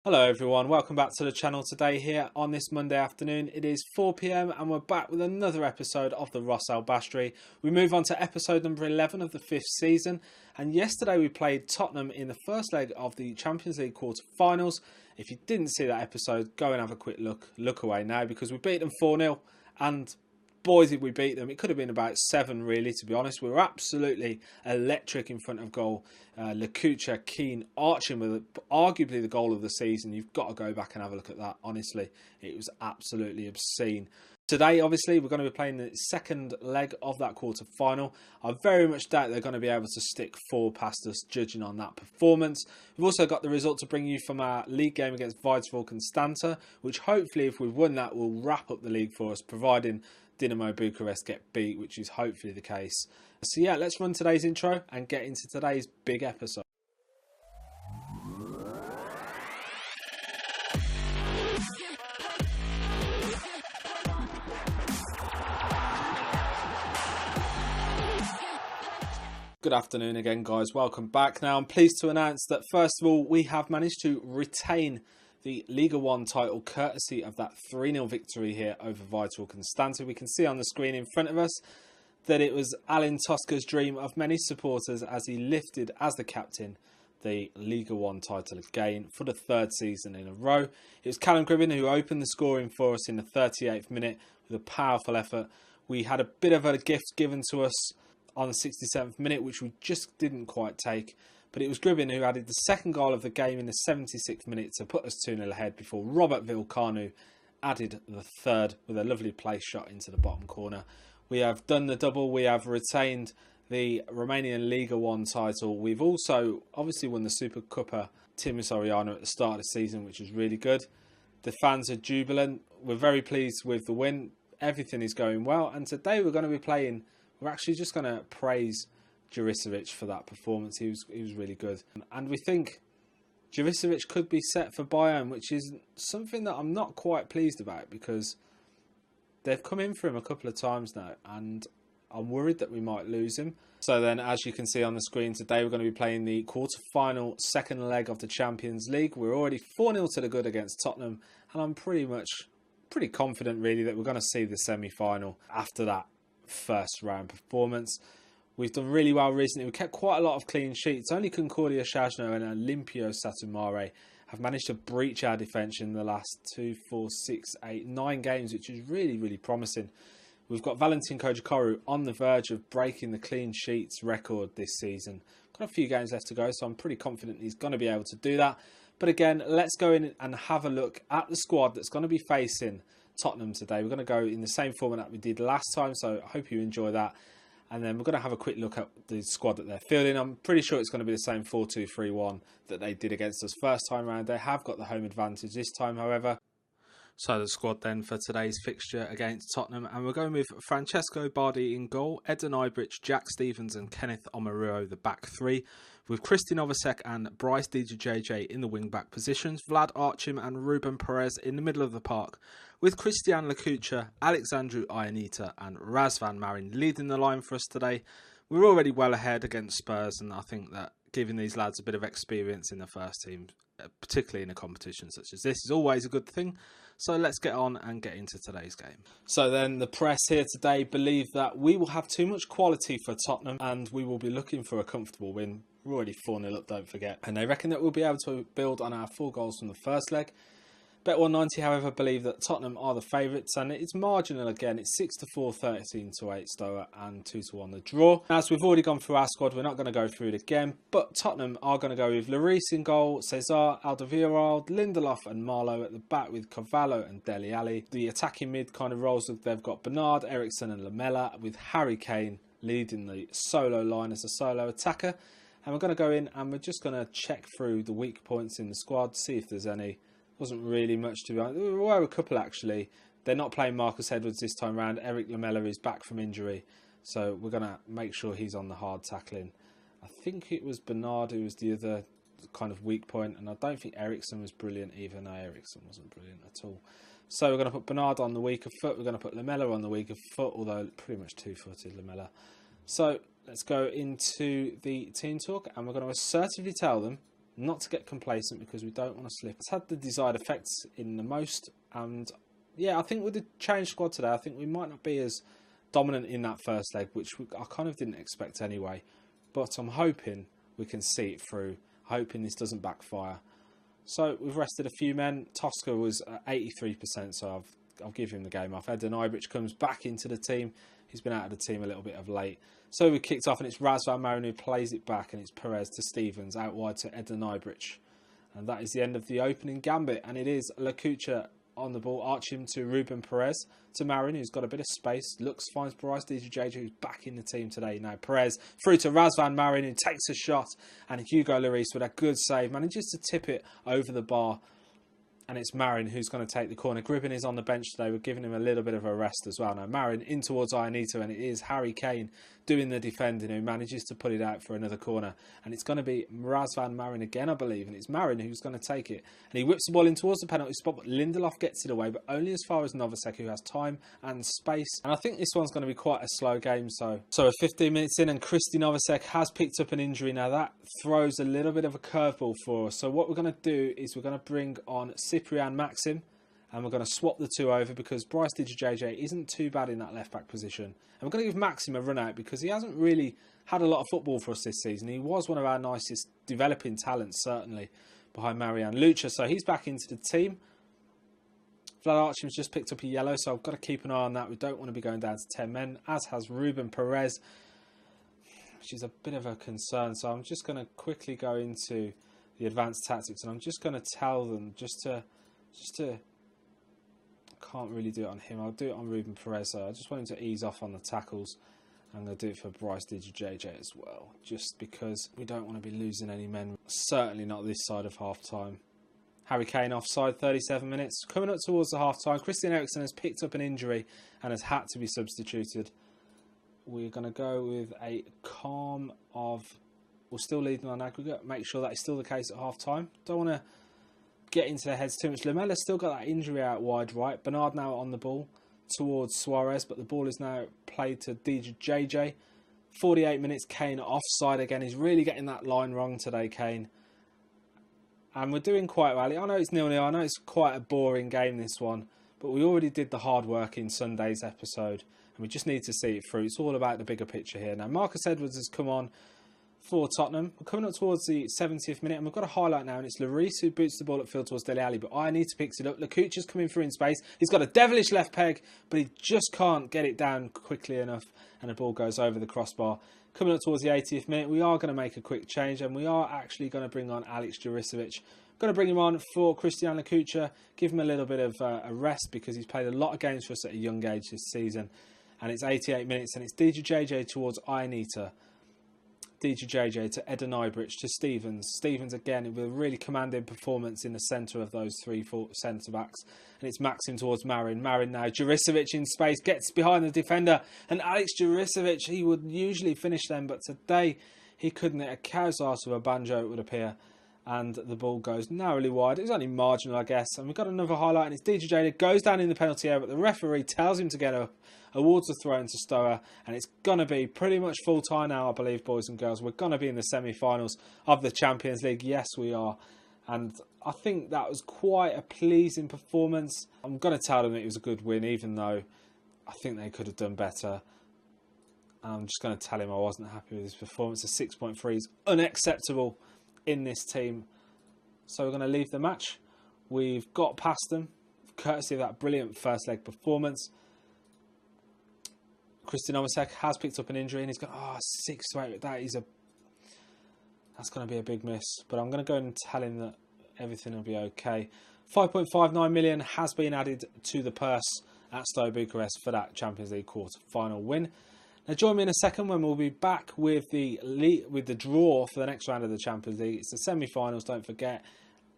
Hello everyone, welcome back to the channel today here on this Monday afternoon. It is 4 PM and we're back with another episode of the Ros-Albastrii. We move on to episode number 11 of the 5th season, and yesterday we played Tottenham in the first leg of the Champions League quarter-finals. If you didn't see that episode, go and have a quick look away now, because we beat them 4-0 and boy did we beat them. It could have been about 7 really, to be honest. We were absolutely electric in front of goal. Lakucha, Keane, arching with arguably the goal of the season. You've got to go back and have a look at that. Honestly, it was absolutely obscene. Today, obviously, we're going to be playing the second leg of that quarter-final. I very much doubt they're going to be able to stick 4 past us, judging on that performance. We've also got the result to bring you from our league game against Steaua Bucuresti, which hopefully, if we've won that, will wrap up the league for us, providing Tottenham Bucuresti get beat, which is hopefully the case. So yeah, let's run today's intro and get into today's big episode. Good afternoon again, guys. Welcome back. Now, I'm pleased to announce that first of all, we have managed to retain the Liga 1 title courtesy of that 3-0 victory here over Steaua Bucuresti. We can see on the screen in front of us that it was Alan Tosca's dream of many supporters as he lifted as the captain the Liga 1 title again for the 3rd season in a row. It was Callum Gribbin who opened the scoring for us in the 38th minute with a powerful effort. We had a bit of a gift given to us on the 67th minute, which we just didn't quite take. But it was Gribbin who added the second goal of the game in the 76th minute to put us 2-0 ahead before Robert Vilcanu added the third with a lovely place shot into the bottom corner. We have done the double. We have retained the Romanian Liga 1 title. We've also obviously won the Super Cuppa Timisoara at the start of the season, which is really good. The fans are jubilant. We're very pleased with the win. Everything is going well. And today we're going to be playing, we're actually just going to praise Juricevic for that performance. He was really good, and we think Juricevic could be set for Bayern, which is something that I'm not quite pleased about, because they've come in for him a couple of times now and I'm worried that we might lose him. So then, as you can see on the screen, today we're going to be playing the quarter-final second leg of the Champions League. We're already 4-0 to the good against Tottenham, and I'm pretty confident really that we're going to see the semi-final after that first round performance. We've done really well recently. We kept quite a lot of clean sheets. Only Concordia Shajno and Olimpio Satumare have managed to breach our defence in the last 2, 4, 6, 8, 9 games, which is really promising. We've got Valentin Kojikoru on the verge of breaking the clean sheets record this season. Got a few games left to go, so I'm pretty confident he's going to be able to do that. But again, let's go in and have a look at the squad that's going to be facing Tottenham today. We're going to go in the same format that we did last time, so I hope you enjoy that. And then we're going to have a quick look at the squad that they're fielding. I'm pretty sure it's going to be the same 4-2-3-1 that they did against us first time round. They have got the home advantage this time, however. So the squad then for today's fixture against Tottenham. And we're going with Francesco Bardi in goal, Eden Ibrich, Jack Stevens and Kenneth Omaruo, the back three. With Christian Novacek and Bryce DJJ in the wing-back positions, Vlad Archim and Ruben Perez in the middle of the park, with Christian Lakucha, Alexandru Ionita and Razvan Marin leading the line for us today. We're already well ahead against Spurs, and I think that giving these lads a bit of experience in the first team, particularly in a competition such as this, is always a good thing. So let's get on and get into today's game. So then the press here today believe that we will have too much quality for Tottenham and we will be looking for a comfortable win. We're already 4-0 up, don't forget. And they reckon that we'll be able to build on our 4 goals from the first leg. Bet190, however, believe that Tottenham are the favourites, and it's marginal again. It's 6-4, 13-8 Steaua, and 2-1 the draw. As we've already gone through our squad, we're not going to go through it again, but Tottenham are going to go with Lloris in goal, Cesar, Alderweireld, Lindelof and Marlowe at the back with Cavallo and Dele Alli. The attacking mid kind of roles, they've got Bernard, Eriksson and Lamela, with Harry Kane leading the solo line as a solo attacker. And we're going to go in and we're just going to check through the weak points in the squad, see if there's any. Wasn't really much to be honest. There were a couple actually. They're not playing Marcus Edwards this time round. Eric Lamela is back from injury, so we're going to make sure he's on the hard tackling. I think it was Bernard who was the other kind of weak point, and I don't think Eriksson was brilliant either. No, Eriksson wasn't brilliant at all. So we're going to put Bernard on the weaker foot. We're going to put Lamela on the weaker foot, although pretty much two-footed Lamela. So let's go into the team talk, and we're going to assertively tell them not to get complacent because we don't want to slip. It's had the desired effects in the most, and yeah, I think with the changed squad today, I think we might not be as dominant in that first leg, which I kind of didn't expect anyway. But I'm hoping we can see it through, hoping this doesn't backfire. So we've rested a few men. Tosca was at 83%, so I'll give him the game off. Eden Ibrich comes back into the team. He's been out of the team a little bit of late. So we kicked off, and it's Razvan Marin who plays it back, and it's Perez to Stevens, out wide to Eden Ibrich. And that is the end of the opening gambit, and it is Lakucha on the ball, arching to Ruben Perez, to Marin, who's got a bit of space, finds Bryce DJJ, who's back in the team today. Now Perez through to Razvan Marin, who takes a shot, and Hugo Lloris with a good save, manages to tip it over the bar. And it's Marin who's going to take the corner. Gribbin is on the bench today. We're giving him a little bit of a rest as well. Now Marin in towards Ionita, and it is Harry Kane doing the defending, who manages to put it out for another corner. And it's going to be Razvan Marin again, I believe. And it's Marin who's going to take it. And he whips the ball in towards the penalty spot, but Lindelof gets it away, but only as far as Novacek, who has time and space. And I think this one's going to be quite a slow game. So 15 minutes in, and Christy Novacek has picked up an injury. Now that throws a little bit of a curveball for us. So what we're going to do is we're going to bring on Cyprian Maxim, and we're going to swap the two over because Bryce DJJ isn't too bad in that left back position. And we're going to give Maxim a run out because he hasn't really had a lot of football for us this season. He was one of our nicest developing talents, certainly, behind Marian Lucha. So he's back into the team. Vlad Archim's just picked up a yellow, so I've got to keep an eye on that. We don't want to be going down to 10 men, as has Ruben Perez, which is a bit of a concern. So I'm just going to quickly go into the advanced tactics, and I'm just going to tell them just to I can't really do it on him. I'll do it on Ruben Perez. So I just want him to ease off on the tackles. I'm going to do it for Bryce DJJ as well, just because we don't want to be losing any men. Certainly not this side of half time. Harry Kane offside, 37 minutes. Coming up towards the half time, Christian Eriksen has picked up an injury and has had to be substituted. We're going to go with a calm of, we're still leading on aggregate. Make sure that is still the case at half time. Don't want to get into their heads too much. Lamella's still got that injury out wide right. Bernard now on the ball towards Suarez, but the ball is now played to DJJ. 48 minutes, Kane offside again. He's really getting that line wrong today, Kane. And we're doing quite well. I know it's 0-0. I know it's quite a boring game, this one. But we already did the hard work in Sunday's episode. And we just need to see it through. It's all about the bigger picture here. Now, Marcus Edwards has come on for Tottenham. We're coming up towards the 70th minute, and we've got a highlight now, and it's Lloris who boots the ball upfield towards Dele Alli, but Ionita picks it up. Lakucha's coming through in space. He's got a devilish left peg, but he just can't get it down quickly enough, and the ball goes over the crossbar. Coming up towards the 80th minute, we are going to make a quick change, and we are actually going to bring on Alex Juricevic. Going to bring him on for Christian Lakucha, give him a little bit of a rest because he's played a lot of games for us at a young age this season. And it's 88 minutes, and it's DJJ towards Ionita. DJJ to Eden Ibrich to Stevens. Stevens again with a really commanding performance in the centre of those three centre backs. And it's Maxim towards Marin. Marin now. Juricevic in space. Gets behind the defender. And Alex Juricevic, he would usually finish them, but today he couldn't. A cow's arse of a banjo, it would appear. And the ball goes narrowly wide. It was only marginal, I guess. And we've got another highlight, and it's DJJ that goes down in the penalty area, but the referee tells him to get up. Awards the throw into Steaua, and it's going to be pretty much full time now, I believe, boys and girls. We're going to be in the semi-finals of the Champions League. Yes, we are. And I think that was quite a pleasing performance. I'm going to tell them it was a good win, even though I think they could have done better. I'm just going to tell him I wasn't happy with his performance. A 6.3 is unacceptable in this team. So we're going to leave the match. We've got past them, courtesy of that brilliant first leg performance. Christian Novacek has picked up an injury, and he's gone, 6 to 8. That's going to be a big miss. But I'm going to go and tell him that everything will be okay. 5.59 million has been added to the purse at Steaua Bucuresti for that Champions League quarter-final win. Now join me in a second when we'll be back with the draw for the next round of the Champions League. It's the semi-finals, don't forget.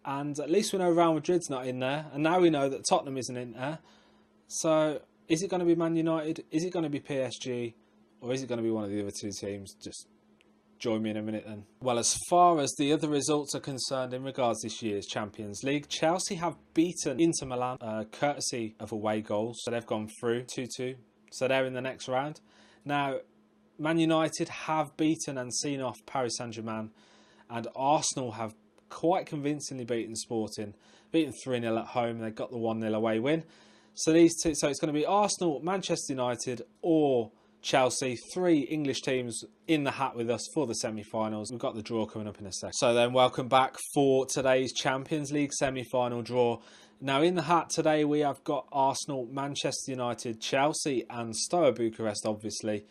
And at least we know Real Madrid's not in there. And now we know that Tottenham isn't in there. So is it going to be Man United? Is it going to be PSG? Or is it going to be one of the other two teams? Just join me in a minute then. Well, as far as the other results are concerned in regards to this year's Champions League, Chelsea have beaten Inter Milan courtesy of away goals. So they've gone through 2-2. So they're in the next round. Now, Man United have beaten and seen off Paris Saint-Germain, and Arsenal have quite convincingly beaten Sporting, beaten 3-0 at home. They got the 1-0 away win. So these two, so it's going to be Arsenal, Manchester United, or Chelsea. 3 English teams in the hat with us for the semi-finals. We've got the draw coming up in a sec. So then welcome back for today's Champions League semi-final draw. Now in the hat today we have got Arsenal, Manchester United, Chelsea and Steaua Bucuresti obviously.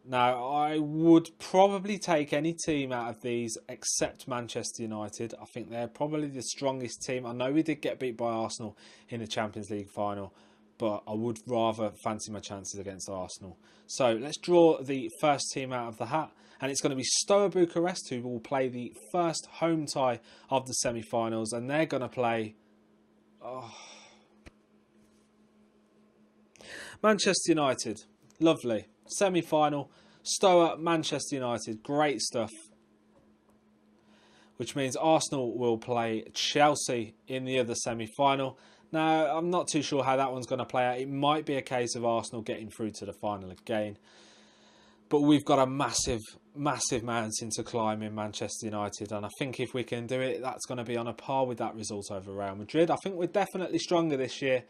Now I would probably take any team out of these except Manchester United. I think they're probably the strongest team. I know we did get beat by Arsenal in the Champions League final, but I would rather fancy my chances against Arsenal. So let's draw the first team out of the hat. And it's going to be Steaua Bucuresti who will play the first home tie of the semi-finals. And they're going to play... Manchester United. Lovely. Semi-final. Steaua, Manchester United. Great stuff. Which means Arsenal will play Chelsea in the other semi-final. Now, I'm not too sure how that one's going to play out. It might be a case of Arsenal getting through to the final again. But we've got a massive, massive mountain to climb in Manchester United. And I think if we can do it, that's going to be on a par with that result over Real Madrid. I think we're definitely stronger this year.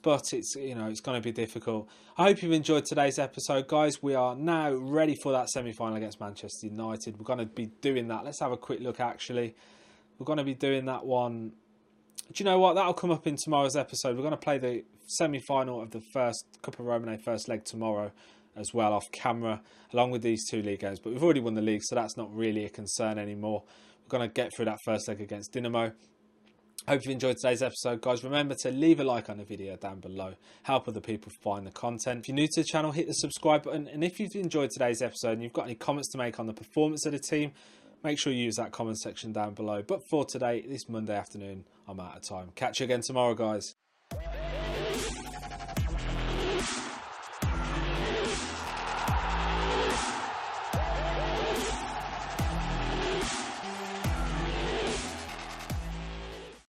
But it's, you know, it's going to be difficult. I hope you've enjoyed today's episode, guys. We are now ready for that semi-final against Manchester United. We're going to be doing that. Let's have a quick look, actually. We're going to be doing that one. Do you know what? That'll come up in tomorrow's episode. We're going to play the semi-final of the first Cup of Romane first leg tomorrow as well, off camera, along with these 2 league games. But we've already won the league, so that's not really a concern anymore. We're going to get through that first leg against Dinamo. Hope you've enjoyed today's episode, guys. Remember to leave a like on the video down below. Help other people find the content. If you're new to the channel, hit the subscribe button. And if you've enjoyed today's episode and you've got any comments to make on the performance of the team, make sure you use that comment section down below. But for today, this Monday afternoon, I'm out of time. Catch you again tomorrow, guys.